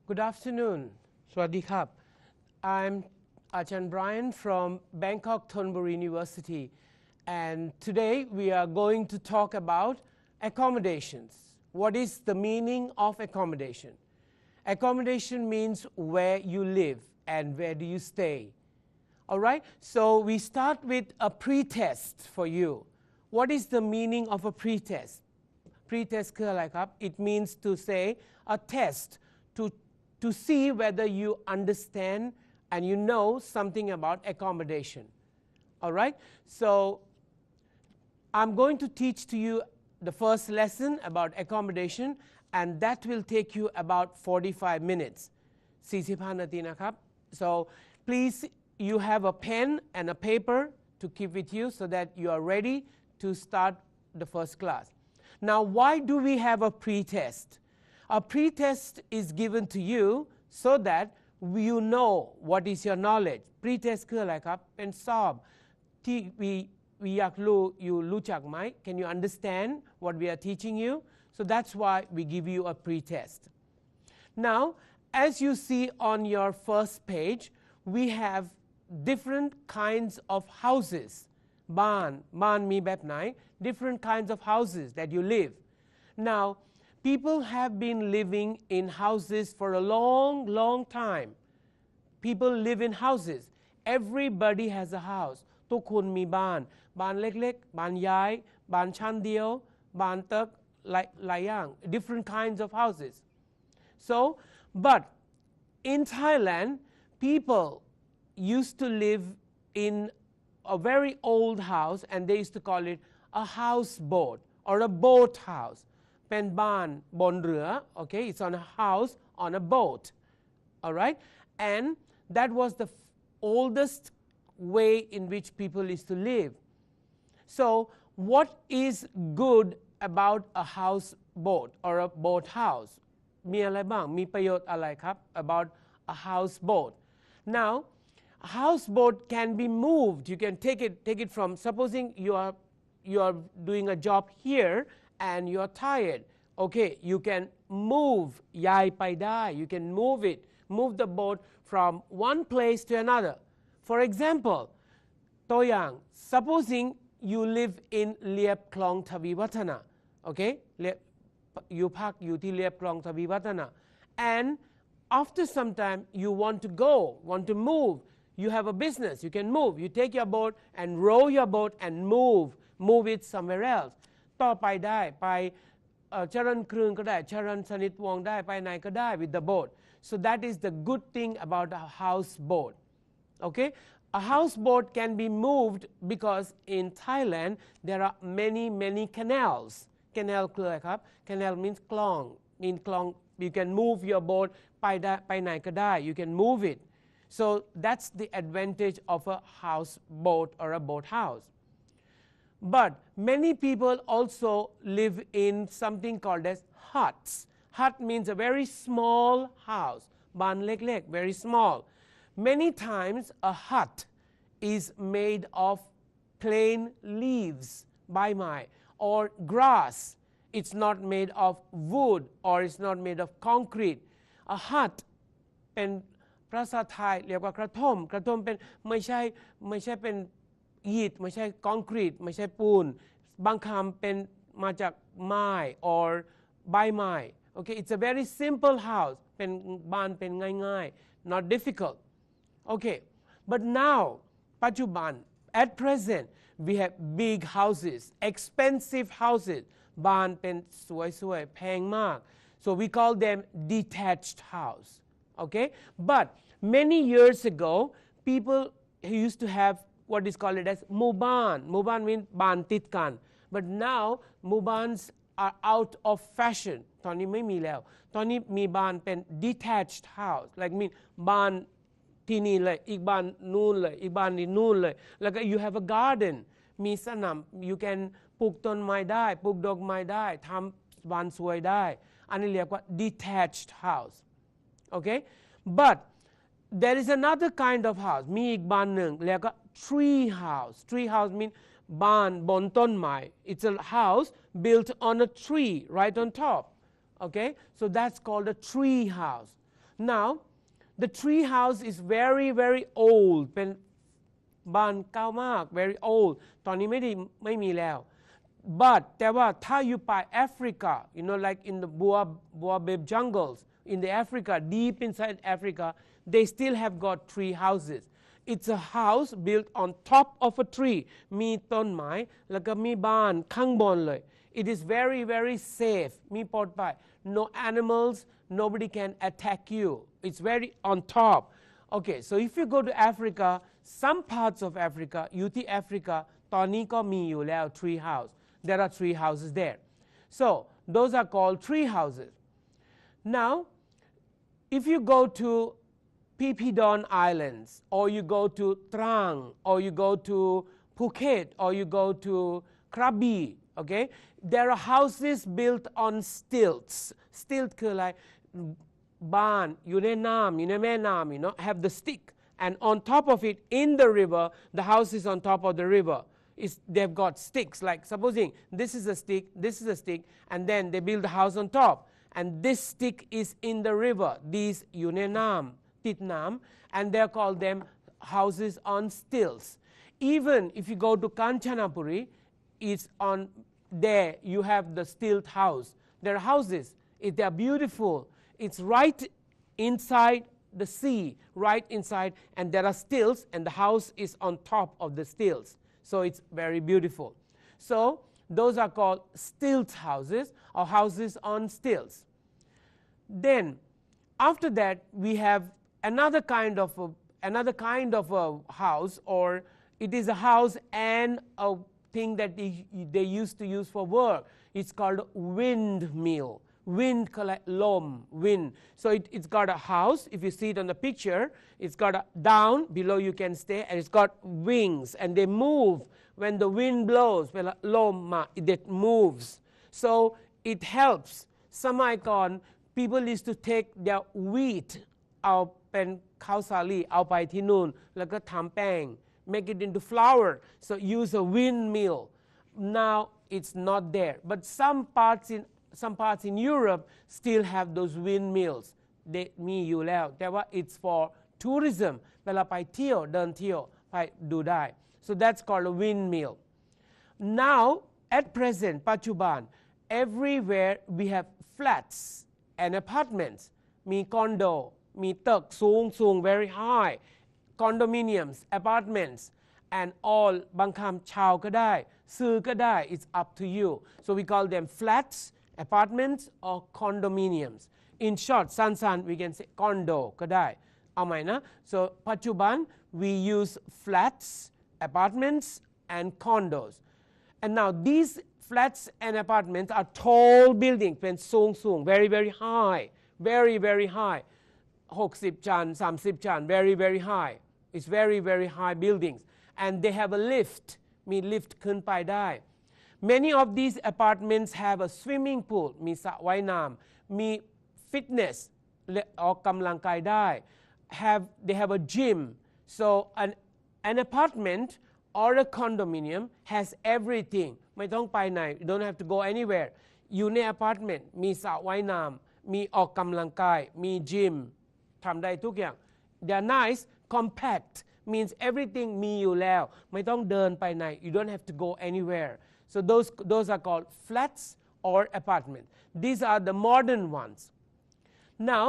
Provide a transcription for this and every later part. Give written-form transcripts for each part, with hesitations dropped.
Good afternoon. Swadikap. I'm Ajahn Brian from Bangkok Thonburi University, and today we are going to talk about accommodations. What is the meaning of accommodation? Accommodation means where you live and where do you stay. All right, so we start with a pretest for you. What is the meaning of a pretest? Pretest คืออะไรครับ It means to say a test to see whether you understand and you know something about accommodation. All right, so I'm going to teach to you the first lesson about accommodation, and that will take you about 45 minutes. 45 นาทีนะครับ So please you have a pen and a paper to keep with you so that you are ready to start the first class. Now, why do we have a pretest? A pretest is given to you so that you know what is your knowledge. Pretest คืออะไรครับ เป็นสอบที่weอยากรู้อยู่รู้จักไหม Can you understand what we are teaching you? So that's why we give you a pretest. Now, as you see on your first page, we have different kinds of houses. บ้านมีแบบไหน different kinds of houses that you live. Now, people have been living in houses for a long time. People live in houses. Everybody has a house. ทุกคนมีบ้านเล็กๆบ้านย้ายบ้านชั้นเดียวบ้านตึกหลายอย่าง different kinds of houses. So, but in Thailand, people used to live in a very old house, and they used to call it a houseboat or a boat house. เป็นบ้านบนเรือ okay, it's on a house on a boat. All right, and that was the oldest way in which people used to live. So what is good about a houseboat or a boat house? มีอะไรบ้างมีประโยชน์อะไรครับ about a houseboat? Now, a houseboat can be moved. You can take it from, supposing you are doing a job here and you are tired. Okay, you can move ย้ายไปได้ you can move the boat from one place to another. For example, ตัวอย่าง supposing you live in เลียบคลองทวีวัฒนะ okay, อยู่พักอยู่ที่เลียบคลองทวีวัฒนะ and after some time you want to move, you have a business, you can move, you take your boat and row your boat and move it somewhere else. ต่อไปได้ไปเจริญกรุงก็ได้เจริญสนิทวงศ์ได้ไปไหนก็ได้ with the boat. So that is the good thing about a houseboat. Okay, a houseboat can be moved because in Thailand there are many canals. Canal คืออะไรครับ Canal means คลอง you can move your boat ไปไหนก็ได้ you can move it. So that's the advantage of a houseboat or a boat house. But many people also live in something called as huts. Hut means a very small house. บ้านเล็กๆ very small. Many times a hut is made of plain leaves, ใบไม้ or grass. It's not made of wood or it's not made of concrete. A hut เป็นภาษาไทยเรียกว่ากระท่อมเป็นไม่ใช่เป็นอิฐไม่ใช่คอนกรีตไม่ใช่ปูนบางคำเป็นมาจากไม้ or ใบไม้ okay, it's a very simple house เป็นบ้านเป็นง่ายๆ not difficult. Okay, but now ปัจจุบัน at present we have big houses, expensive houses บ้านเป็นสวยๆแพงมาก so we call them detached house. Okay, but many years ago people used to have what is called as หมู่บ้าน means บ้านติดกัน but now หมู่บ้าน are out of fashion ตอนนี้ไม่มีแล้วตอนนี้มีบ้านเป็น detached house like mean บ้านที่นี่เลยอีกบ้านนู่นเลยอีกบ้านนี้นู่นเลยแล้วก็ you have a garden มีสนาม you can ปลูกต้นไม้ได้ปลูกดอกไม้ได้ทำบ้านสวยได้อันนี้เรียกว่า detached house. Okay, but there is another kind of house มีอีกบ้านหนึ่งเรียกว่า tree house mean บ้านบนต้นไม้ it's a house built on a tree right on top. Okay, so that's called a tree house. now the tree house is very very old เป็นบ้านเก่ามาก very old ตอนนี้ไม่มีแล้ว but แต่ว่าถ้าอยู่ไป Africa you know like in the Boabab jungles in the Africa deep inside Africa they still have got tree houses it's a house built on top of a tree มีต้นไม้แล้วก็มีบ้านข้างบนเลย it is very very safe มีปลอดภัย no animals nobody can attack you it's very on top okay so if you go to Africa some parts of Africa อยู่ที่แอฟริกาตอนนี้ก็มีอยู่แล้ว tree house there are tree houses there so those are called tree houses now if you go to Pipidon Islands or you go to Trang or you go to Phuket or you go to Krabi okay there are houses built on stilts stilt คืออะไรบ้านอยู่ในน้ำอยู่ในแม่น้ำ you know have the stick and on top of it in the river the house is on top of the river they've got sticks like supposing this is a stick and then they build the house on top and this stick is in the river these อยู่ในน้ำติดน้ำ and they're called them houses on stilts even if you go to Kanchanaburi it's on there you have the stilt house there are houses they are beautiful it's right inside the sea right inside and there are stilts and the house is on top of the stilts so it's very beautiful so those are called stilt houses or houses on stilts then after that we have another kind of a house or it is a house and a thing that they used to use for work it's called windmill wind ลม wind so it's got a house if you see it on the picture it's got a down below you can stay and it's got wings and they move when the wind blows เวลาลมมา it moves so it helps สมัยก่อน people used to take their wheat เอาเป็นข้าวสาลีเอาไปที่นู่นแล้วก็ทำแป้ง make it into flour so use a windmill now it's not there but some parts in Europe still have those windmills มีอยู่แล้วแต่ว่า it's for tourism เวลาไปเที่ยวเดินเที่ยวไปดูได้ so that's called a windmill now at present ปัจจุบัน everywhere we have flats and apartments มีคอนโดมีตึกสูง very high condominiums apartments and all บางคำเช่าก็ได้ซื้อก็ได้ it's up to you so we call them flats apartments or condominiums in short สั้นๆ we can say condo ก็ได้เอาใหม่นะ so ปัจจุบัน we use flats apartments and condos and now these flats and apartments are tall buildings เป็นสูง very very high very very high 60 ชั้น30 ชั้น very very high it's very very high buildings and they have a lift มี lift ขึ้นไปได้ many of these apartments have a swimming pool มีสระว่ายน้ำมี fitness ออกกำลังกายได้ they have a gym so an apartment or a condominium has everything ไม่ต้องไปไหน you don't have to go anywhere อยู่ใน apartment มีสระว่ายน้ำมีออกกำลังกายมี gym ทำได้ทุกอย่าง they are nice compact means everything มีอยู่แล้วไม่ต้องเดินไปไหน you don't have to go anywhere so those are called flats or apartments these are the modern ones now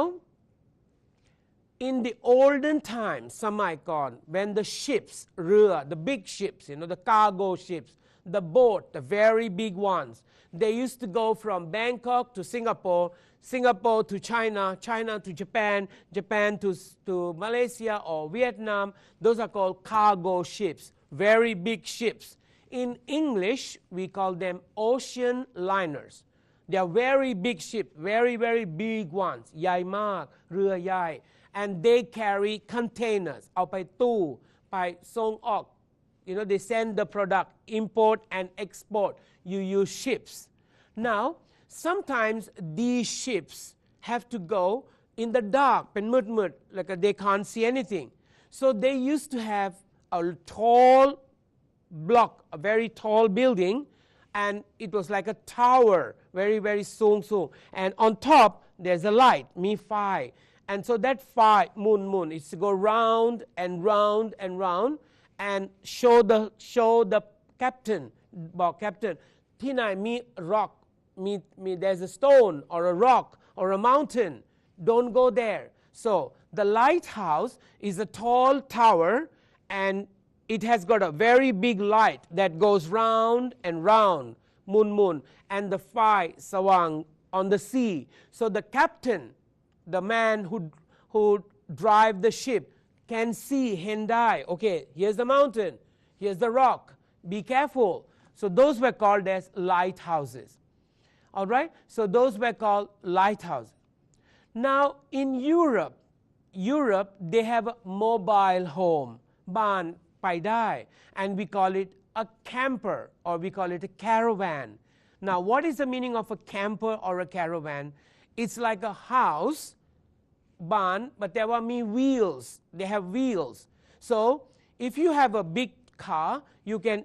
in the olden times สมัยก่อน when the ships เรือ the big ships you know the cargo ships the boat the very big ones they used to go from Bangkok to Singapore to China to Japan to Malaysia or Vietnam those are called cargo ships very big ships in English we call them ocean liners they are very big ships very very big ones ใหญ่มากเรือใหญ่ and they carry containers เอาไปตู้ไปส่งออกyou know they send the product import and export you use ships now sometimes these ships have to go in the dark เป็นมืดๆ like they can't see anything so they used to have a tall block a very tall building and it was like a tower very very สูง and on top there's a light มีไฟ and so that phi moon is to go round and round and round and show the captain บอก captain ที่ไหนมี rock มี there's a stone or a rock or a mountain don't go there so the lighthouse is a tall tower and it has got a very big light that goes round and round moon and the phi สว่าง on the sea so the captain the man who drive the ship can see เห็นได้ okay here's the mountain here's the rock be careful so those were called as lighthouses all right so those were called lighthouses now in Europe they have a mobile home บ้านไปได้ and we call it a camper or we call it a caravan now what is the meaning of a camper or a caravan it's like a house บ้าน but there are wheels they have wheels so if you have a big car you can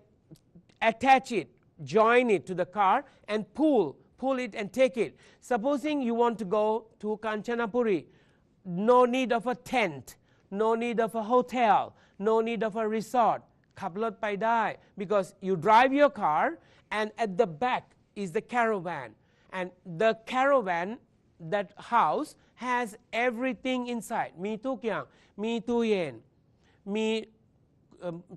attach it join it to the car and pull it and take it supposing you want to go to Kanchanapuri no need of a tent no need of a hotel no need of a resort ขับรถไปได้ because you drive your car and at the back is the caravan and the caravan that house has everything inside มีทุกอย่างมีตู้เย็นมี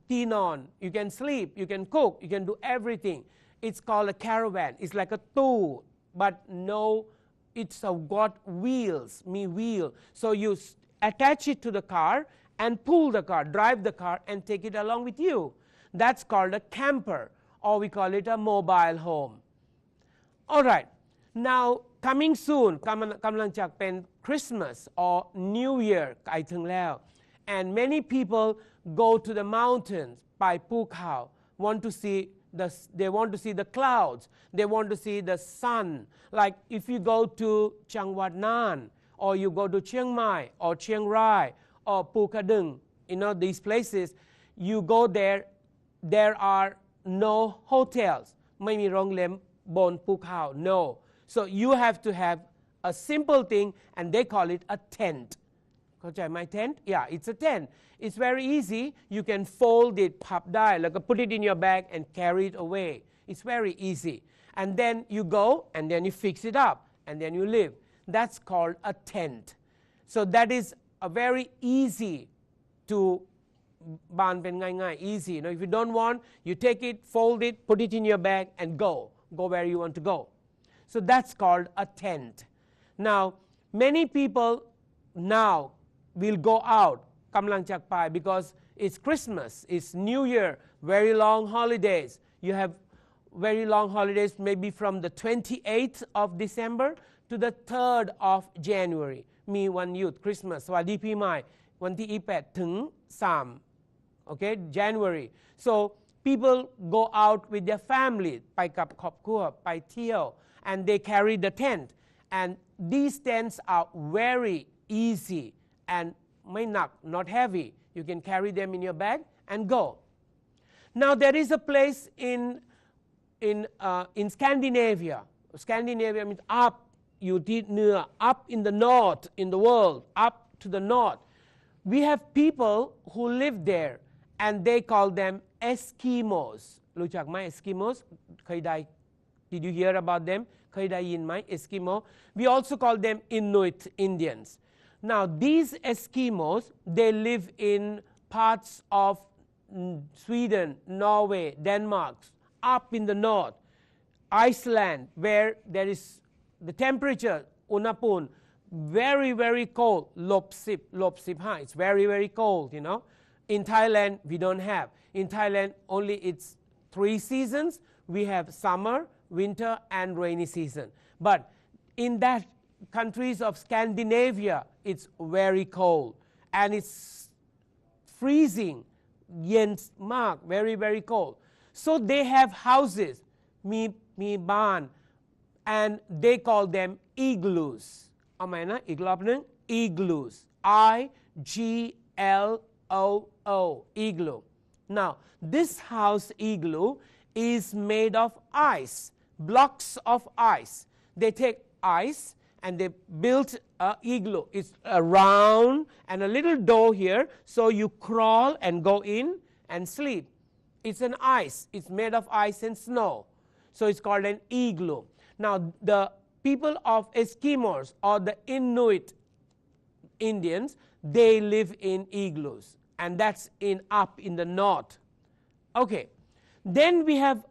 ที่นอน you can sleep you can cook you can do everything it's called a caravan it's like a ตู้ but no it's got wheels มี wheel so you attach it to the car and pull the car drive the car and take it along with you that's called a camper or we call it a mobile home all right now coming soon กำลังจะเป็น Christmas or New Year ใกล้ถึงแล้ว and many people go to the mountains ไปภูเขา they want to see the clouds they want to see the sun like if you go to จังหวัดน่าน or you go to เชียงใหม่ or เชียงราย or ภูกระดึง these places you go there are no hotels ไม่มีโรงแรมบนภูเขา no so you have to have a simple thing and they call it a tent เข้าใจไหม tent yeah it's a tent it's very easy you can fold it พับได้แล้วก็ put it in your bag and carry it away it's very easy and then you go and then you fix it up and then you live that's called a tent so that is a very easy to บ้านเป็นง่ายๆ easy if you don't want you take it fold it put it in your bag and go where you want to go so that's called a tent now many people now will go out กำลังจะไป because it's Christmas it's New Year very long holidays you have very long holidays maybe from the 28th of December to the 3rd of January มีวันหยุด Christmas สวัสดีปีใหม่วันที่28ถึง3 okay January so people go out with their family ไปกับครอบครัวไปเที่ยว and they carry the tent and these tents are very easy and ไม่หนัก not heavy you can carry them in your bag and go now there is a place in Scandinavia means up อยู่ที่เหนือ up in the north in the world up to the north we have people who live there and they call them Eskimos รู้จักไหม Eskimos เคยได้ did you hear about them เคยได้ยินไหม Eskimo we also call them Inuit Indians now these Eskimos they live in parts of Sweden Norway Denmark up in the north Iceland where there is the temperature อุณหภูมิ very very cold -10 it's very very cold in Thailand we don't have in Thailand only it's 3 seasons we have summer winter and rainy season but in that countries of Scandinavia it's very cold and it's freezing เย็นมาก very very cold so they have houses มีบ้าน and they call them igloos เอาใหม่นะอีกรอบนึง igloos I-G-L-O-O igloo now this house igloo is made of ice blocks of ice they take ice and they built an igloo. It's a round and a little door here, so you crawl and go in and sleep. It's an ice. It's made of ice and snow, so it's called an igloo. Now the people of Eskimos or the Inuit Indians, they live in igloos, and that's up in the north. Okay, then we have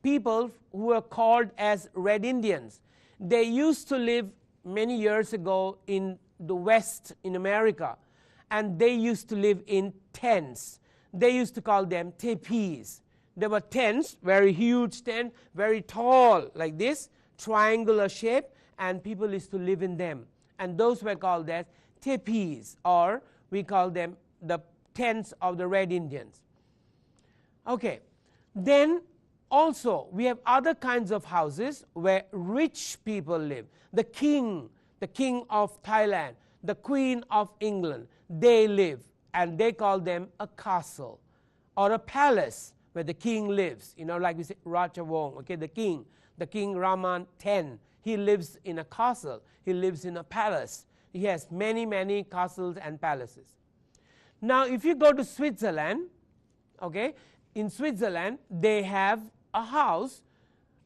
people who are called as Red Indians. They used to live many years ago in the West in America, and they used to live in tents. They used to call them teepees. There were tents, very huge tent, very tall like this, triangular shape, and people used to live in them. And those were called as teepees, or we call them the tents of the Red Indians. Okay, then also we have other kinds of houses where rich people live. The king of Thailand, the queen of England, they live, and they call them a castle or a palace where the king lives. You know, like we say Rajawong, okay, the king Raman X, he lives in a castle, he lives in a palace. He has many, many castles and palaces. Now if you go to Switzerland, okay, in Switzerland they have a house,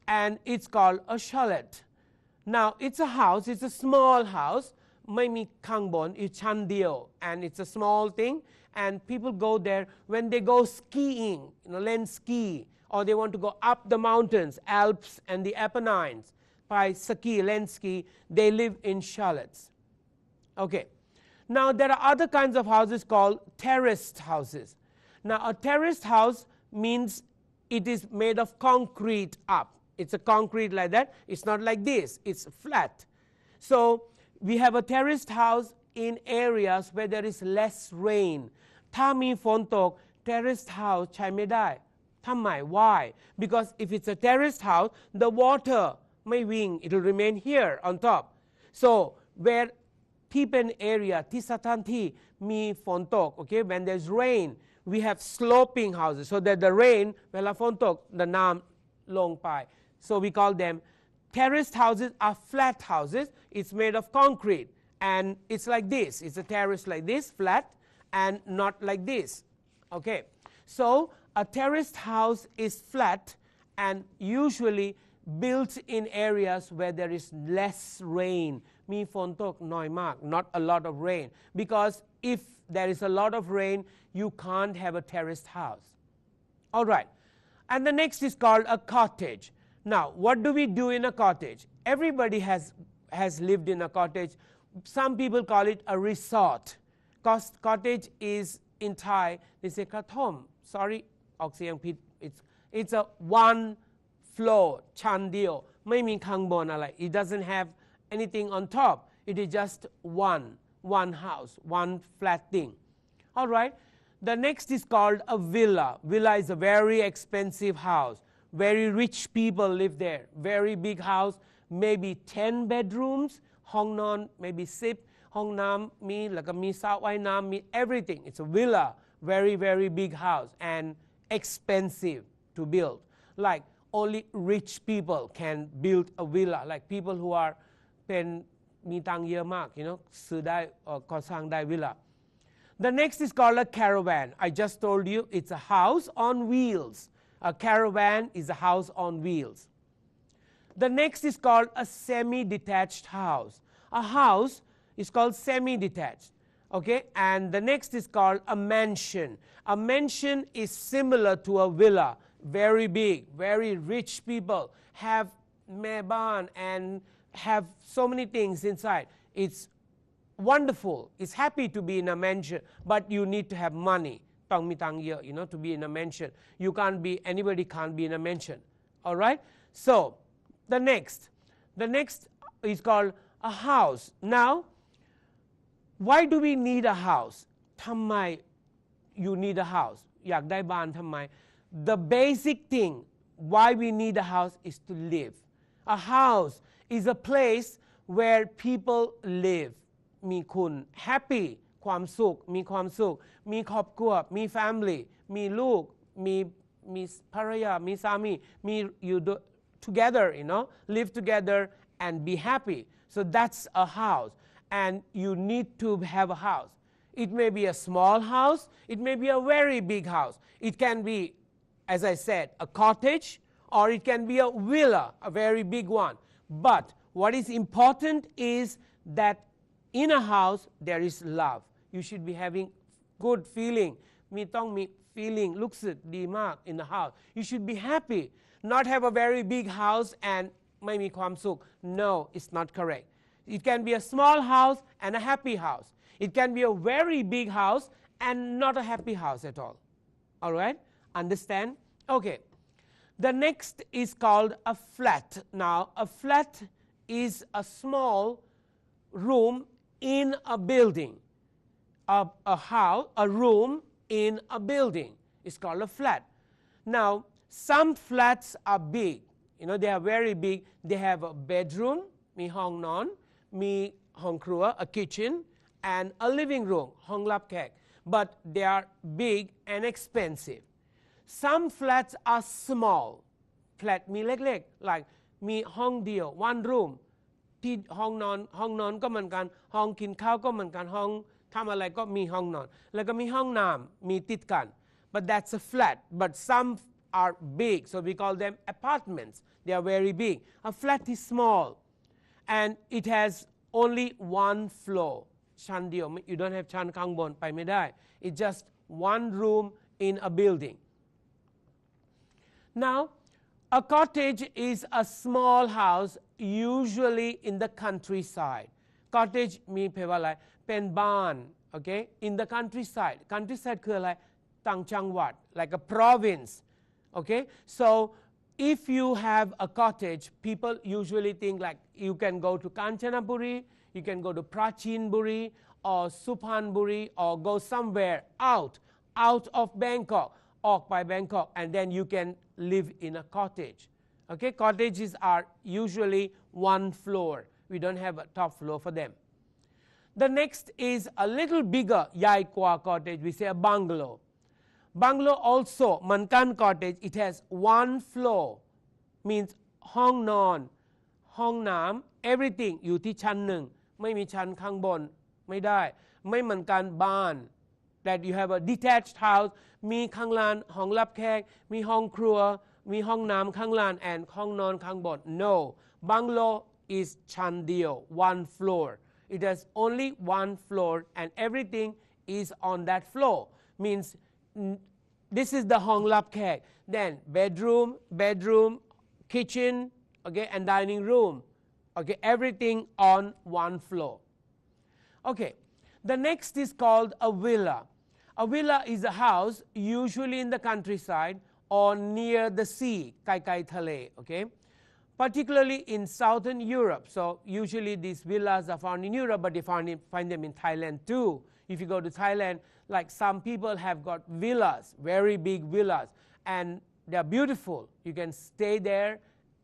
and it's called a chalet. Now it's a house, it's a small house, ไม่มีข้างบน it's ชั้นเดียว and it's a small thing, and people go there when they go skiing, you know, land ski, or they want to go up the mountains, Alps and the Apennines, by ski, land ski, they live in chalets. Okay, now there are other kinds of houses called terraced houses. Now a terraced house means it is made of concrete up. It's a concrete like that. It's not like this. It's flat. So we have a terraced house in areas where there is less rain. ถ้ามีฝนตก terraced house ใช้ไม่ได้ ทำไม Why? Because if it's a terraced house, the water ไม่วิ่ง it will remain here on top. So where ที่เป็น area ที่สถานที่มีฝนตก okay, when there's rain, we have sloping houses so that the rain เวลาฝนตก the น้ำลงไป so we call them terraced houses are flat houses. It's made of concrete, and it's like this. It's a terrace like this, flat, and not like this. Okay, so a terraced house is flat and usually built in areas where there is less rain. มีฝนตกน้อยมาก not a lot of rain, because if there is a lot of rain, you can't have a terraced house. All right, and the next is called a cottage. Now what do we do in a cottage? Everybody has lived in a cottage. Some people call it a resort. Cottage is in Thai, they say กระท่อม sorry ออกเสียงผิด it's a one floor ชั้นเดียว ไม่มีข้างบนอะไร it doesn't have anything on top. It is just one house, one flat thing. All right, the next is called a villa. Villa is a very expensive house. Very rich people live there. Very big house, maybe 10 bedrooms, ห้องนอน maybe 10 ห้องน้ำมี แล้วก็มีสระว่ายน้ำมี everything. It's a villa, very, very big house, and expensive to build. Like only rich people can build a villa, like people who are เป็นมีตังค์เยอะมาก you know ซื้อได้ก่อสร้างได้ villa. The next is called a caravan. I just told you it's a house on wheels. A caravan is a house on wheels. The next is called a semi-detached house. A house is called semi-detached. Okay, and the next is called a mansion. A mansion is similar to a villa. Very big, very rich people have แม่บ้าน and have so many things inside. It's wonderful. It's happy to be in a mansion, but you need to have money. ต้องมีตังค์เยอะ you know, to be in a mansion. Anybody can't be in a mansion. All right, so the next is called a house. Now why do we need a house? ทำไม you need a house? อยากได้บ้านทำไม The basic thing why we need a house is to live. A house is a place where people live. มีคุณ happy ความสุข มีความสุข มีครอบครัว มี family มีลูก มีภรรยา มีสามี มี you do together, you know, live together and be happy. So that's a house, and you need to have a house. It may be a small house, it may be a very big house. It can be, as I said, a cottage, or it can be a villa, a very big one. But what is important is that in a house there is love. You should be having good feeling ต้องมี feeling รู้สึกดีมาก in the house. You should be happy, not have a very big house and ไม่มีความสุข No, it's not correct. It can be a small house and a happy house. It can be a very big house and not a happy house at all. All right? Understand? Okay. The next is called a flat. Now, a flat is a small room in a building. A house, a room in a building is called a flat. Now, some flats are big. They are very big. They have a bedroom, มีห้องนอน มีห้องครัว a kitchen, and a living room, ห้องรับแขก But they are big and expensive. Some flats are small. Flat มีเล็กๆ like มีห้องเดียว one room ที่ห้องนอนก็เหมือนกันห้องกินข้าวก็เหมือนกันห้องทำอะไรก็มีห้องนอนแล้วก็มีห้องน้ำมีติดกัน but that's a flat. But some are big, so we call them apartments. They are very big. A flat is small and it has only one floor. ชั้นเดียว you don't have ชั้นข้างบนไปไม่ได้ it's just one room in a building. Now, a cottage is a small house usually in the countryside. Cottage มีแปลว่าอะไรเป็นบ้าน okay in the countryside. Countryside คืออะไรต่างจังหวัด like a province. Okay, so if you have a cottage, people usually think like you can go to Kanchanaburi, you can go to Prachinburi or Suphanburi or go somewhere out of Bangkok, ออกไป Bangkok, and then you can live in a cottage. Okay, cottages are usually one floor. We don't have a top floor for them. The next is a little bigger, ใหญ่กว่า cottage. We say a bungalow. Bungalow also, เหมือนกัน cottage. It has one floor, means ห้องนอนห้องน้ำ everything อยู่ที่ชั้นหนึ่งไม่มีชั้นข้างบนไม่ได้ไม่เหมือนกันบ้าน that you have a detached house มีข้างล่างห้องรับแขกมีห้องครัวมีห้องน้ำข้างล่าง and ห้องนอนข้างบน no bungalow is ชั้นเดียว one floor. It has only one floor and everything is on that floor. Means this is the ห้องรับแขก then bedroom, kitchen, okay, and dining room. Okay, everything on one floor. Okay, the next is called a villa. A villa is a house usually in the countryside or near the sea, ใกล้ๆทะเล okay, particularly in southern Europe. So usually these villas are found in Europe, but you find them in Thailand too. If you go to Thailand, like some people have got villas, very big villas, and they're beautiful. You can stay there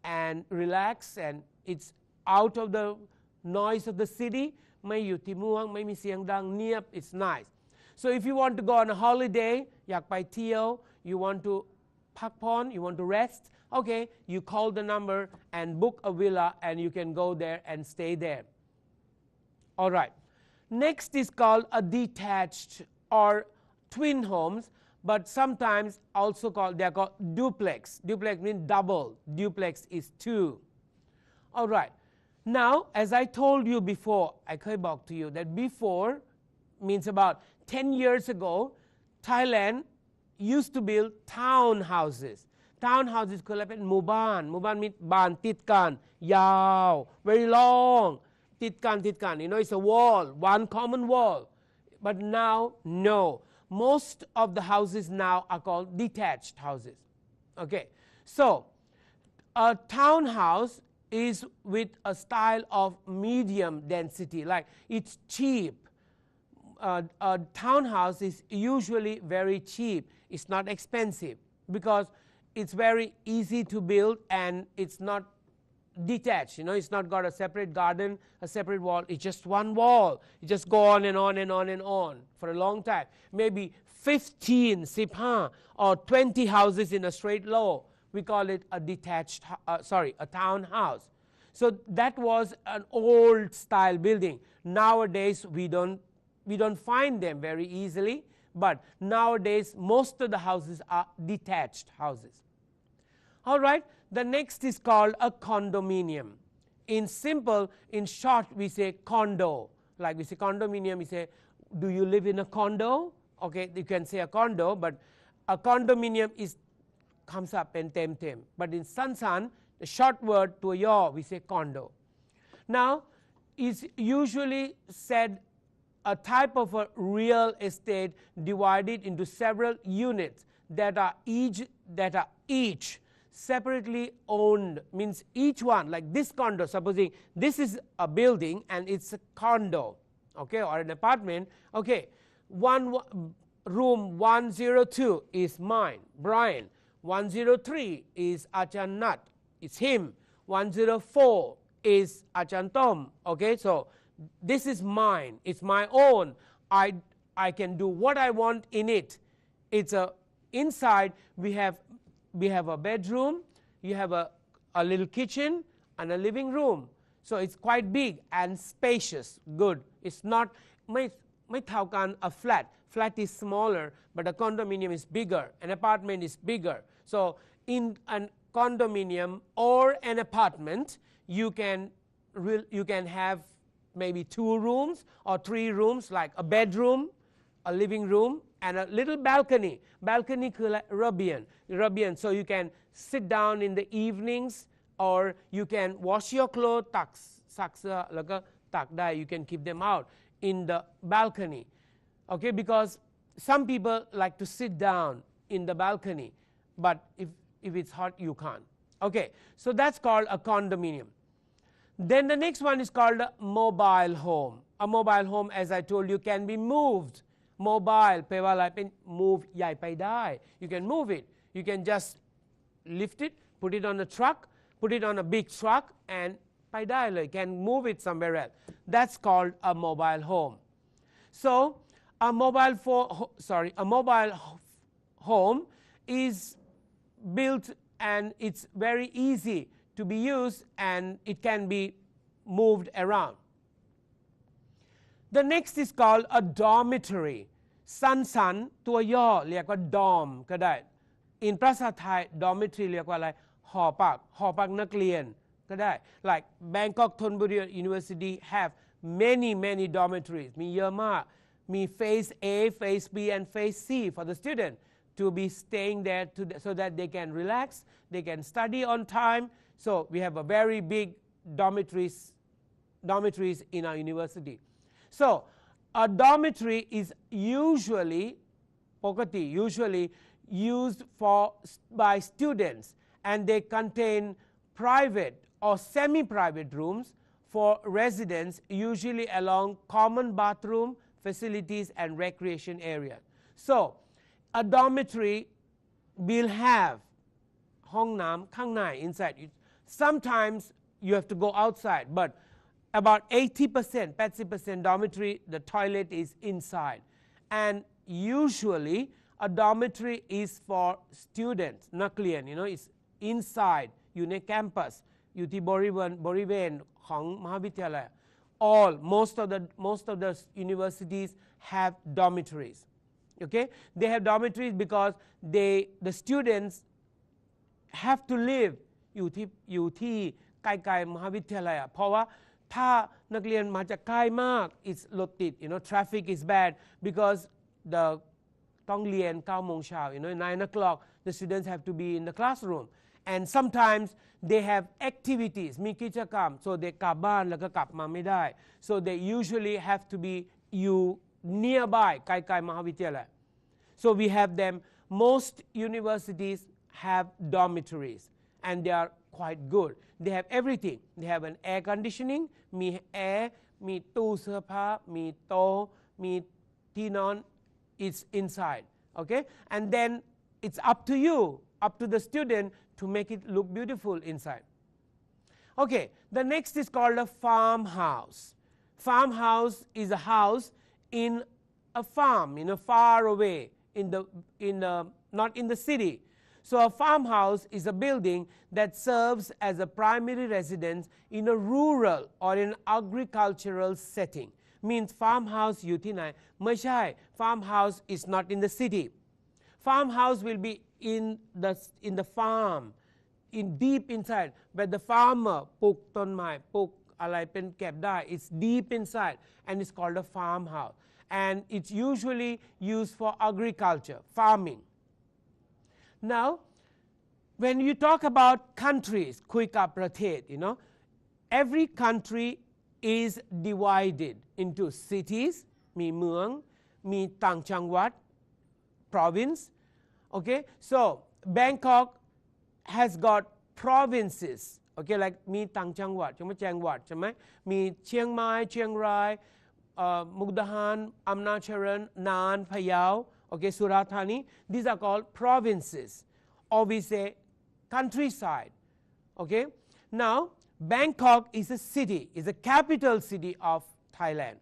and relax, and it's out of the noise of the city. ไม่อยู่ที่เมืองไม่มีเสียงดังเงียบ it's nice. So if you want to go on a holiday อยากไปเที่ยว you want to พักผ่อน you want to rest, okay, you call the number and book a villa and you can go there and stay there. All right, next is called a detached or twin homes, but sometimes also they're called duplex. Duplex means double. Duplex is two. All right, now as I told you before, เคยบอก to you that before means about 10 years ago, Thailand used to build townhouses. Townhouses คืออะไรเป็นหมู่บ้านมีบ้านติดกันยาว very long ติดกัน it's a wall, one common wall. But now, no. Most of the houses now are called detached houses. Okay, so a townhouse is with a style of medium density, like it's cheap. A townhouse is usually very cheap. It's not expensive because it's very easy to build and it's not detached. It's not got a separate garden, a separate wall. It's just one wall. You just go on and on and on and on for a long time. Maybe 15, 15 or 20 houses in a straight row. We call it a a townhouse. So that was an old style building. Nowadays we don't find them very easily, but nowadays most of the houses are detached houses. All right, the next is called a condominium. In short, we say condo. Like we say condominium, we say, do you live in a condo? Okay, you can say a condo, but a condominium comes up in tem. But in Sansan, the short word to a yaw, we say condo. Now, it's usually said a type of a real estate divided into several units that are each separately owned, means each one, like this condo, supposing this is a building and it's a condo, okay, or an apartment, okay, room 102 is mine, Brian. 103 is Achan Nat, it's him. 104 is Achan Tom, okay, so this is mine, it's my own. I can do what I want in it. It's inside we have a bedroom, you have a little kitchen and a living room. So it's quite big and spacious, good. It's not a flat. Flat is smaller, but a condominium is bigger. An apartment is bigger. So in a condominium or an apartment, you can have maybe 2 rooms or 3 rooms, like a bedroom, a living room, and a little balcony. Balcony is Arabian, so you can sit down in the evenings, or you can wash your clothes, you can keep them out in the balcony. Okay, because some people like to sit down in the balcony, but if it's hot, you can't. Okay, so that's called a condominium. Then the next one is called a mobile home. A mobile home, as I told you, can be moved. Mobile แปลว่าอะไรเป็น move ใหญ่ไปได้ you can move it, you can just lift it, put it on a truck, put it on a big truck, and ไปได้เลย can move it somewhere else. That's called a mobile home. So a mobile home is built and it's very easy to be used and it can be moved around. The next is called a dormitory. สั้นๆตัวย่อเรียกว่า dorm ก็ได้ In ภาษาไทย dormitory เรียกว่าอะไรหอพักนักเรียนก็ได้ Like Bangkok Thonburi University have many dormitories มีเยอะมากมี phase A, phase B and phase C for the student to be staying there so that they can relax, they can study on time. So we have a very big dormitories in our university. So a dormitory is usually used by students, and they contain private or semi-private rooms for residents, usually along common bathroom facilities and recreation areas. So a dormitory will have ห้องน้ำข้างใน inside. Sometimes you have to go outside, but about 80% dormitory, the toilet is inside. And usually a dormitory is for students, นักเรียน it's inside อยู่ใน campus อยู่ที่บริเวณของมหาวิทยาลัย most of the universities have dormitories. Okay, they have dormitories because the students have to live อยู่ที่ใกล้ๆมหาวิทยาลัยเพราะว่าถ้านักเรียนมาจากใกล้มาก it's รถติด traffic is bad becauseต้องเรียน 9 โมงเช้า 9 o'clock the students have to be in the classroom, and sometimes they have activities มีกิจกรรม so they กลับบ้านแล้วก็กลับมาไม่ได้ so they usually have to be nearby ใกล้ๆมหาวิทยาลัย so we have them. Most universities have dormitories and they are quite good. They have everything. They have an air conditioning, มี air, มีตู้เสื้อผ้า มีโต๊ะ มีที่นอน it's inside. Okay, and then it's up to you, up to the student to make it look beautiful inside. Okay, the next is called a farmhouse. Farmhouse is a house in a farm, far away, not in the city. So a farmhouse is a building that serves as a primary residence in a rural or in agricultural setting. Means farmhouse อยู่ที่ไหนไม่ใช่ farmhouse is not in the city. Farmhouse will be in the farm, in deep inside, where the farmer ปลูกต้นไม้ปลูกอะไรเป็นเก็บได้ it's deep inside and it's called a farmhouse, and it's usually used for agriculture, farming. Now when you talk about countries คุยกับประเทศ every country is divided into cities มีเมืองมีต่างจังหวัด province. Okay, so Bangkok has got provinces. Okay, like มีต่างจังหวัดจังหวัดใช่ไหมมีเชียงใหม่เชียงรายมุกดาหารอำนาจเจริญน่านพะเยา okay, สุราษฎร์ธานี these are called provinces, or we say countryside. Okay, now Bangkok is a city, is a capital city of Thailand.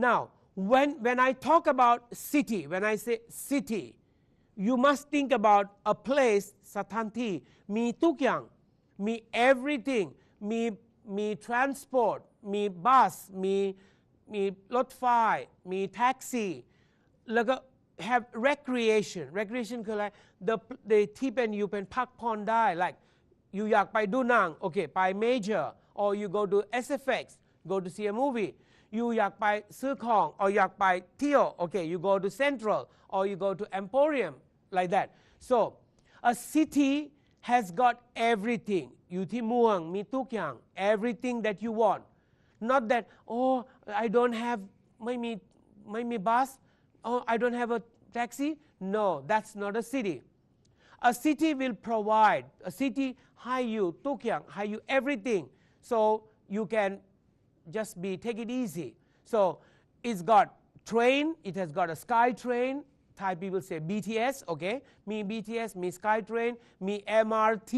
Now when I talk about city, when I say city, you must think about a place สถานที่มีทุกอย่างมี everything มี transport มี bus มีรถไฟมี taxi แล้วก็ have recreation คืออะไร the ที่เป็นอยู่เป็นพักผ่อนได้ like อยู่อยากไปดูหนัง okay ไป major, or you go to SFX, go to see a movie. อยู่อยากไปซื้อของ or อยากไปเที่ยว okay you go to Central, or you go to Emporium, like that. So a city has got everything อยู่ที่เมืองมีทุกอย่าง everything that you want. Not that oh I don't have ไม่มี bus, oh I don't have a taxi. No, that's not a city. A city will provide, a city ให้อยู่ทุกอย่างให้อยู่ everything, so you can just take it easy. So it's got train, it has got a sky train. Thai people say BTS, okay มี BTS มี sky train มี MRT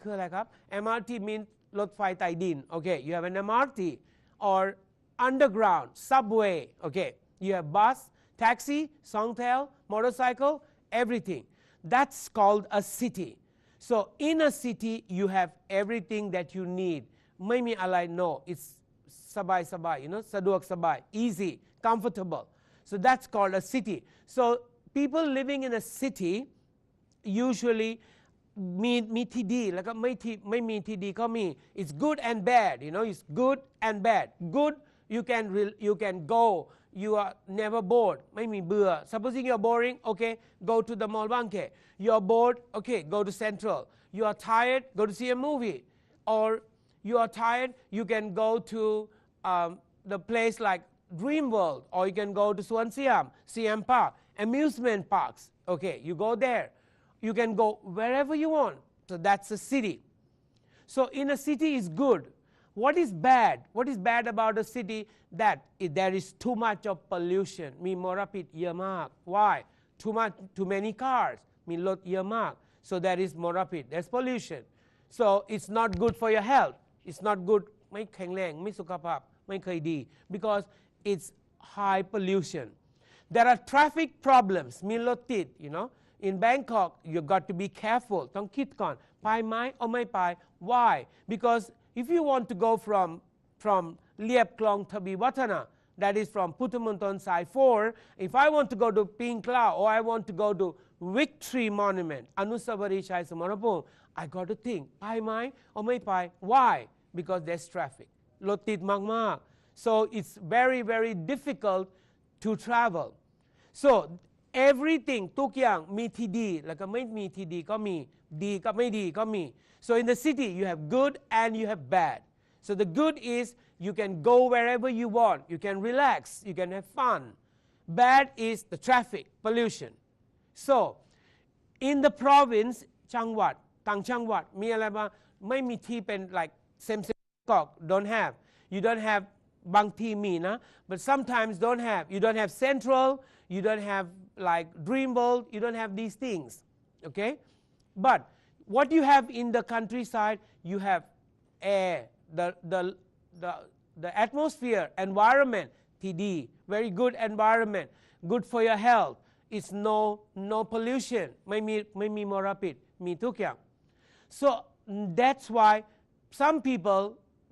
คืออะไรครับ MRT means รถไฟใต้ดิน okay you have an MRT, or underground subway, okay you have bus, taxi, songtail, motorcycle, everything. That's called a city. So in a city you have everything that you need. ไม่มีอะไร no, it's สบาย สะดวกสบาย easy, comfortable. So that's called a city. So people living in a city usually มีที่ดีแล้วก็ไม่มีที่ดีก็มี it's good and bad, it's good and bad. Good, you can go, you are never bored, ไม่มีเบื่อ supposing you are boring, okay go to the mall banke. You are bored, okay go to Central. You are tired, go to see a movie. Or you are tired, you can go to the place like Dream World, or you can go to Suan Siam Park, amusement parks, okay you go there. You can go wherever you want. So that's a city. So in a city is good. What is bad? What is bad about a city? That there is too much of pollution. มีมลพิษเยอะมาก Why? Too many cars. มีรถเยอะมาก So there is มลพิษ There's pollution. So it's not good for your health. It's not good ไม่แข็งแรงไม่สุขภาพไม่เคยดี because it's high pollution. There are traffic problems. มีรถติด In Bangkok you got to be careful. ต้องคิดก่อนไปไหมเอาไม่ไป Why? Because if you want to go from เลียบคลองทวีวัฒนะ that is from พุทธมณฑลสาย 4, if I want to go to ปิงกล้า or I want to go to Victory Monument อนุสาวรีย์ชัยสมรภูมิ I got to think ไปไหมเอาไม่ไป Why? Because there's traffic รถติดมากๆ so it's very very difficult to travel. So everything ทุกอย่างมีที่ดีแล้วก็ไม่มีที่ดีก็มีดีกับไม่ดีก็มี So in the city you have good and you have bad. So the good is you can go wherever you want, you can relax, you can have fun. Bad is the traffic, pollution. So in the province จังหวัดต่างจังหวัดมีอะไรบ้างไม่มีที่เป็น like same Bangkok don't have. You don't have บางที่มีนะ but sometimes don't have. You don't have Central, you don't have like Dreamworld, you don't have these things, okay? But what you have in the countryside, you have air, the atmosphere, environment, TD, very good environment, good for your health. it's no pollution ไม่มีมลพิษมีทุกอย่าง so that's why some people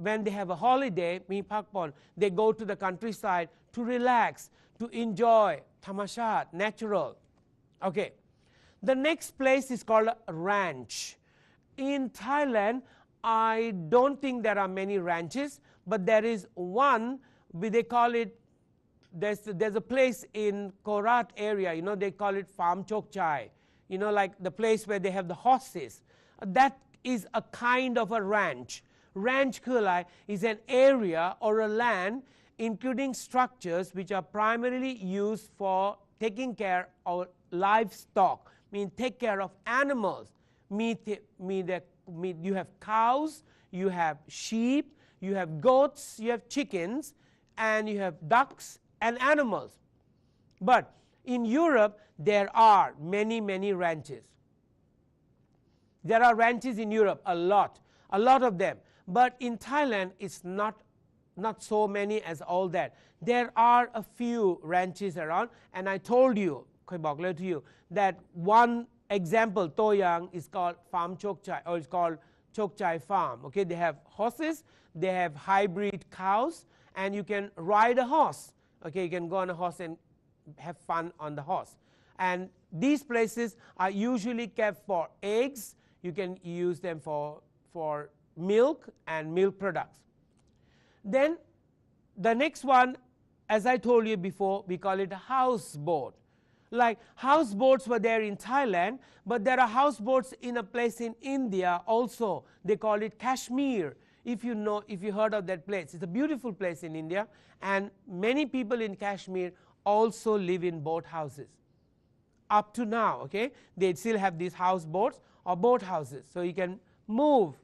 when they have a holiday มีพักผ่อน they go to the countryside to relax to enjoy ธรรมชาติ natural okay the next place is called a ranch in Thailand I don't think there are many ranches but there is one they call it there's a place in Korat area you know they call it farm chok chai you know like the place where they have the horses that is a kind of a ranch ranch คืออะไร is an area or a land including structures which are primarily used for taking care of livestock mean take care of animals you have cows you have sheep you have goats you have chickens and you have ducks and animals but in Europe there are many ranches there are ranches in Europe a lot of them but in Thailand it's not so many as all that there are a few ranches around and I told you เคยบอกเลยto you that one example ตัวอย่าง is called farm chok chai or it's called chok chai farm okay they have horses they have hybrid cows and you can ride a horse okay you can go on a horse and have fun on the horse and these places are usually kept for eggs you can use them for milk and milk products then the next one as I told you before we call it a houseboat like houseboats were there in Thailand but there are houseboats in a place in India also they call it Kashmir if you heard of that place it's a beautiful place in India and many people in Kashmir also live in boat houses up to now okay they still have these houseboats or boat houses so you can move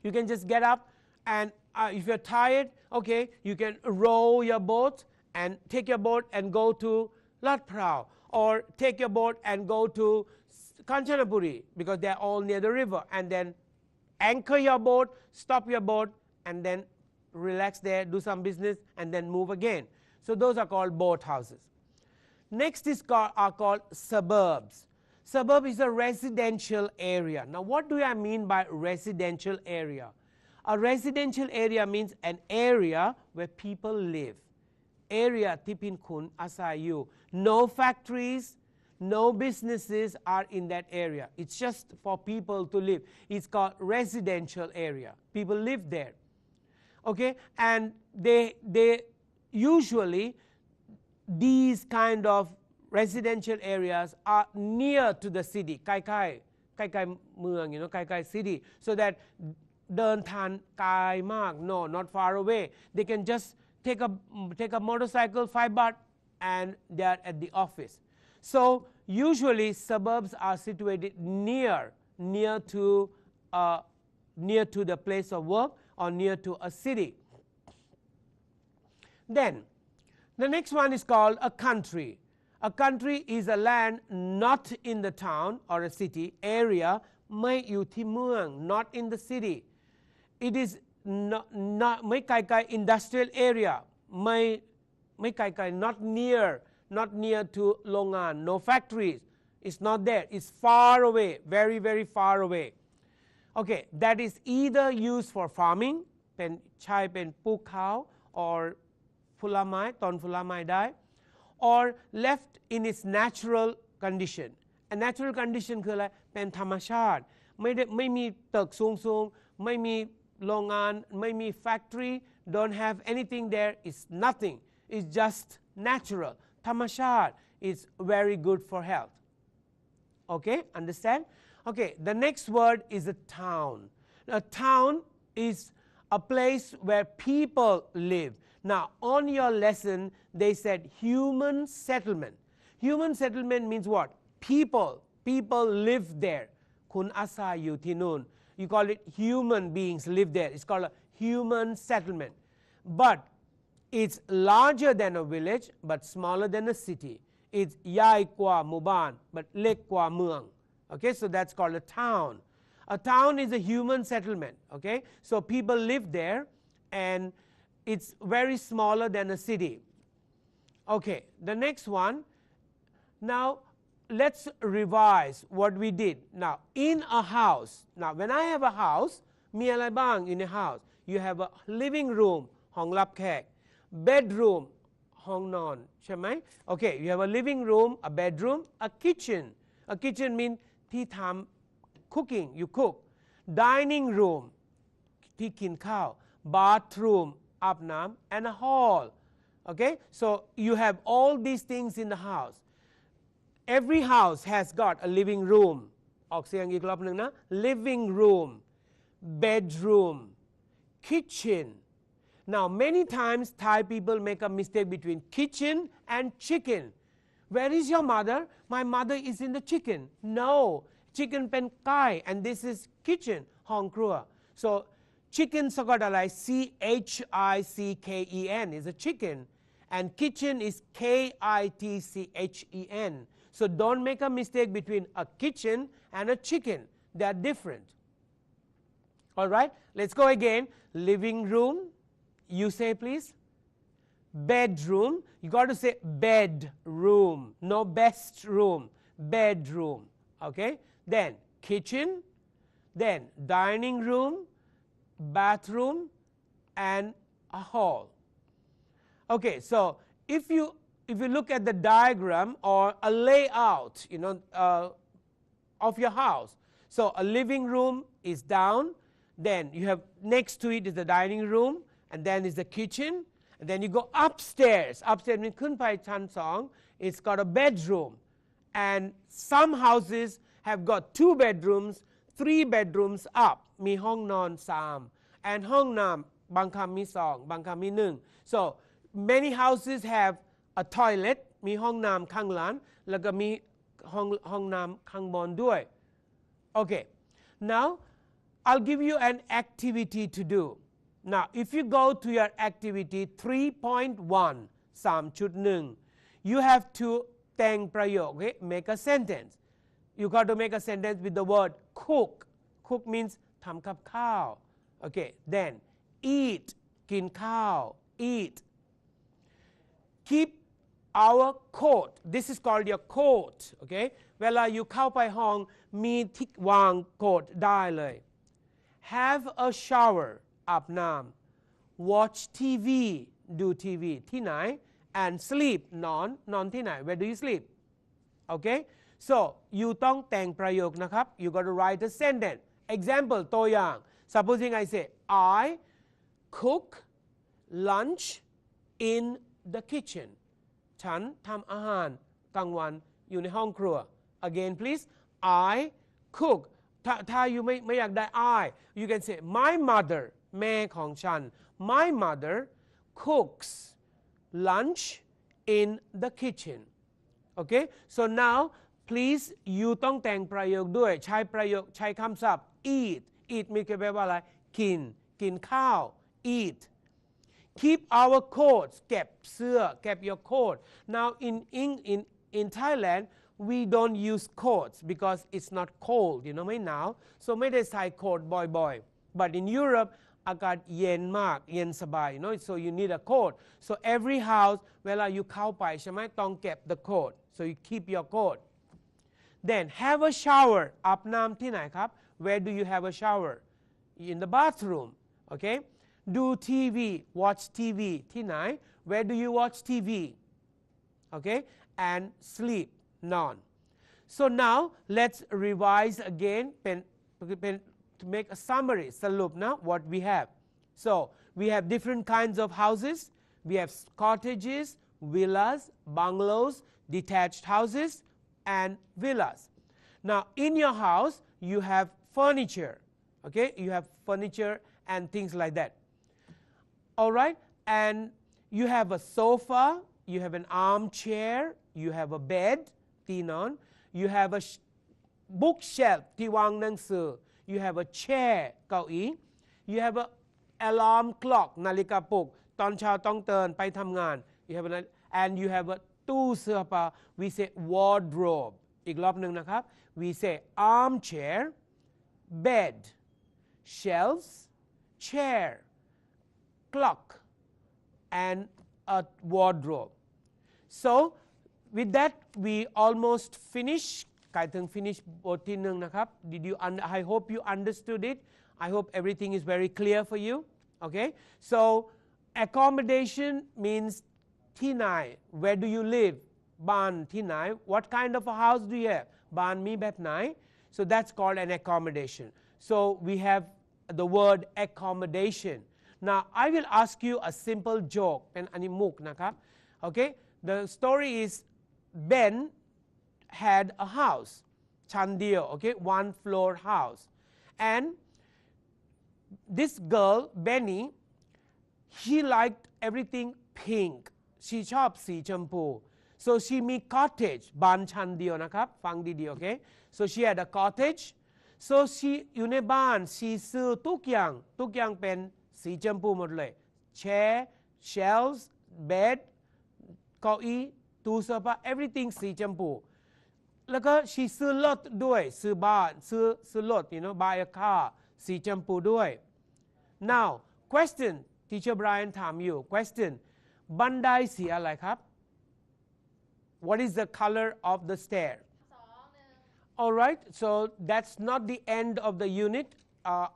you can just get up and if you're tired okay you can row your boat and take your boat and go to Lat Prao or take your boat and go to Kanchanaburi because they're all near the river and then anchor your boat stop your boat and then relax there do some business and then move again so those are called boat houses next are called suburbs suburb is a residential area now what do I mean by residential area a residential area means an area where people live area ที่พินคุณอาศัยอยู่ no factories no businesses are in that area it's just for people to live it's called residential area people live there okay and they usually these kind of residential areas are near to the city ใกล้ๆเมือง you know ใกล้ๆ city so that เดินทางไกลมาก no not far away they can just take a motorcycle 5 baht and they are at the office so usually suburbs are situated near to the place of work or near to a city then the next one is called a country a country is a land not in the town or a city area ไม่อยู่ที่เมือง not in the city it is not ไม่ไกลๆ industrial area ไม่ไกลๆ not near to โรงงาน no factories it's not there it's far away very far away okay that is either used for farming ใช้เป็นปลูกข้าว or ผลไม้ต้นผลไม้ได้ or left in its natural condition a natural condition คืออะไรเป็นธรรมชาติไม่มีตึกสูงๆไม่มีโรงงานไม่มี factory don't have anything there it's nothing it's just natural ธรรมชาติ is very good for health okay understand okay the next word is a town a town is a place where people live now on your lesson they said human settlement means what people live there คุณอาศัยอยู่ที่นู่น you call it human beings live there it's called a human settlement but it's larger than a village but smaller than a city it's ใหญ่กว่าหมู่บ้าน but เล็กกว่าเมือง okay so that's called a town is a human settlement okay so people live there and it's very smaller than a city okay the next one Now let's revise what we did. Now in a house, now when I have a house มีอะไรบ้าง in a house you have a living room ห้องรับแขก bedroom ห้องนอนใช่ไหม Okay you have a living room a bedroom a kitchen mean ที่ทำ cooking you cook dining room ที่กินข้าว bathroom อาบน้ำ and a hall okay so you have all these things in the house every house has got a living room ออกเสียงอีกรอบหนึ่งนะ living room bedroom kitchen now many times Thai people make a mistake between kitchen and chicken where is your mother my mother is in the chicken no chicken เป็นไก่ and this is kitchen ห้องครัว so chicken สะกดอะไร chicken is a chicken and kitchen is kitchen so don't make a mistake between a kitchen and a chicken they are different all right let's go again living room you say please bedroom you got to say bedroom no best room bedroom okay then kitchen then dining room bathroom and a hall okay so if you look at the diagram or a layout of your house so a living room is down then you have next to it is the dining room and then is the kitchen and then you go upstairs มันขึ้นไปชั้น2 it's got a bedroom and some houses have got 2 bedrooms 3 bedrooms up มีห้องนอน3 and ห้องน้ำบางคำมี2บางคำมี1 so many houses have a toilet มีห้องน้ำข้างหลังแล้วก็มีห้องน้ำข้างบนด้วย okay now I'll give you an activity to do now if you go to your activity 3.1 3.1 you have to แต่งประโยค okay? make a sentence you got to make a sentence with the word cook means ทำกับข้าว okay then eat กินข้าว eat keep our coat this is called your coat okay เวลาอยู่เข้าไปห้องมีที่วางโคทได้เลย have a shower อาบน้ำ watch TV ดูทีวีที่ไหน and sleep นอนที่ไหน where do you sleep okay so you ต้องแต่งประโยคนะครับ you got to write a sentence example ตัวอย่าง supposing I say I cook lunch in the kitchen ฉันทำอาหารกลางวันอยู่ในห้องครัว again please I cook ถ้าyouไม่อยากได้ I you can say my mother แม่ของฉัน my mother cooks lunch in the kitchen okay so now please you ต้องแต่งประโยคด้วยใช้คำศัพท์ eat มีแปลว่าอะไรกินข้าว eat keep our coats เก็บเสื้อเก็บ your coat now in Thailand we don't use coats because it's not cold ไม่หนาว so ไม่ได้ใส่ coatบ่อยๆ but in Europe อากาศเย็นมากเย็นสบาย so you need a coat so every house เวลาอยู่เข้าไปใช่ไหมต้องเก็บ the coat so you keep your coat then have a shower อาบน้ำที่ไหนครับ where do you have a shower in the bathroom okay do TV watch TV ที่ไหน where do you watch TV okay and sleep นอน so now let's revise again to make a summary สรุปนะ what we have so we have different kinds of houses we have cottages villas bungalows detached houses and villas now in your house you have furniture okay you have furniture and things like that all right and you have a sofa you have an armchair you have a bed ที่นอน you have a bookshelf ที่วางหนังสือ you have a chair เก้าอี้ you have a alarm clock นาฬิกาปลุกตอนเช้าต้องตื่นไปทำงาน you have and you have a ตู้เสื้อผ้า we say wardrobe อีกรอบหนึ่งนะครับ we say armchair bed shelves chair clock and a wardrobe so with that we almost finish ใกล้ถึง finish บทที่หนึ่งนะครับ Did you I hope you understood it I hope everything is very clear for you okay so accommodation means ที่ไหน where do you live บ้านที่ไหน what kind of a house do you have บ้านมีแบบไหน so that's called an accommodation so we have the word accommodation now I will ask you a simple joke เป็นอันนี้มุกนะครับ okay the story is Ben had a house ชั้นเดียว okay one floor house and this girl Benny she liked everything pink she ชอบสีชมพู so she มี cottage บ้านชั้นเดียวนะครับฟังดีๆ okay so she had a cottage so she อยู่ในบ้าน she ซื้อทุกอย่างเป็นสีชมพูหมดเลย chair shelves bed เก้าอี้ตู้เสื้อผ้า everything สีชมพูแล้วก็ she ซื้อรถด้วยซื้อบ้านซื้อรถ you know buy a car สีชมพูด้วย now question teacher Brian ถามอยู่ question บันไดสีอะไรครับ what is the color of the stair alright so that's not the end of the unit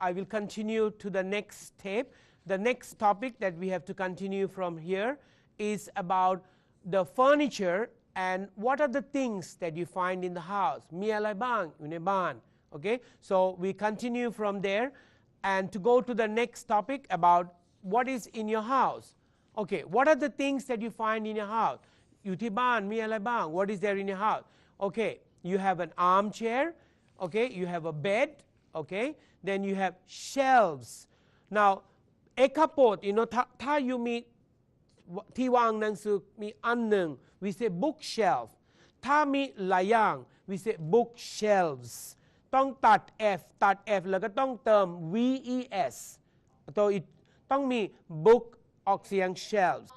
I will continue to the next tape the next topic that we have to continue from here is about the furniture and what are the things that you find in the house มีอะไรบ้างอยู่ในบ้าน okay so we continue from there and to go to the next topic about what is in your house okay what are the things that you find in your house อยู่ที่บ้านมีอะไรบ้าง what is there in your house okay you have an armchair okay you have a bed okay then you have shelves now เอกพจน์ you know ถ้าyouมีที่วางหนังสือมีอันหนึ่ง we say bookshelf ถ้ามีหลายอย่าง we say bookshelves ต้องตัด f แล้วก็ต้องเติม ves ต้องมี book ออกเสียง shelves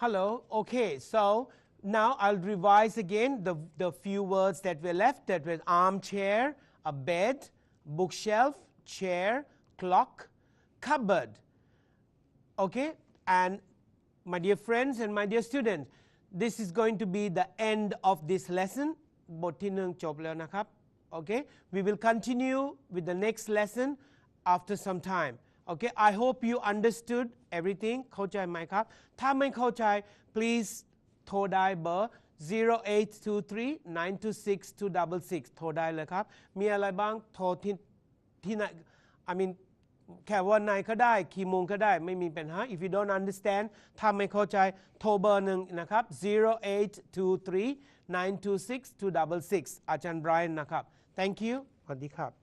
hello okay so now I'll revise again the few words that were left that were armchair a bed bookshelf chair clock cupboard okay and my dear friends and my dear students this is going to be the end of this lesson บทที่หนึ่งจบแล้วนะครับ okay we will continue with the next lesson after some time okay I hope you understood everything เข้าใจไหมครับถ้าไม่เข้าใจ please โทรได้เบอร์ 0823-926-266 โทรได้เลยครับมีอะไรบ้างโทรที่ไหน I mean แค่วันไหนก็ได้กี่โมงก็ได้ไม่มีปัญหา if you don't understand ถ้าไม่เข้าใจโทรเบอร์หนึ่งนะครับ 0823-926-266 อาจารย์ Brian นะครับ thank you สวัสดีครับ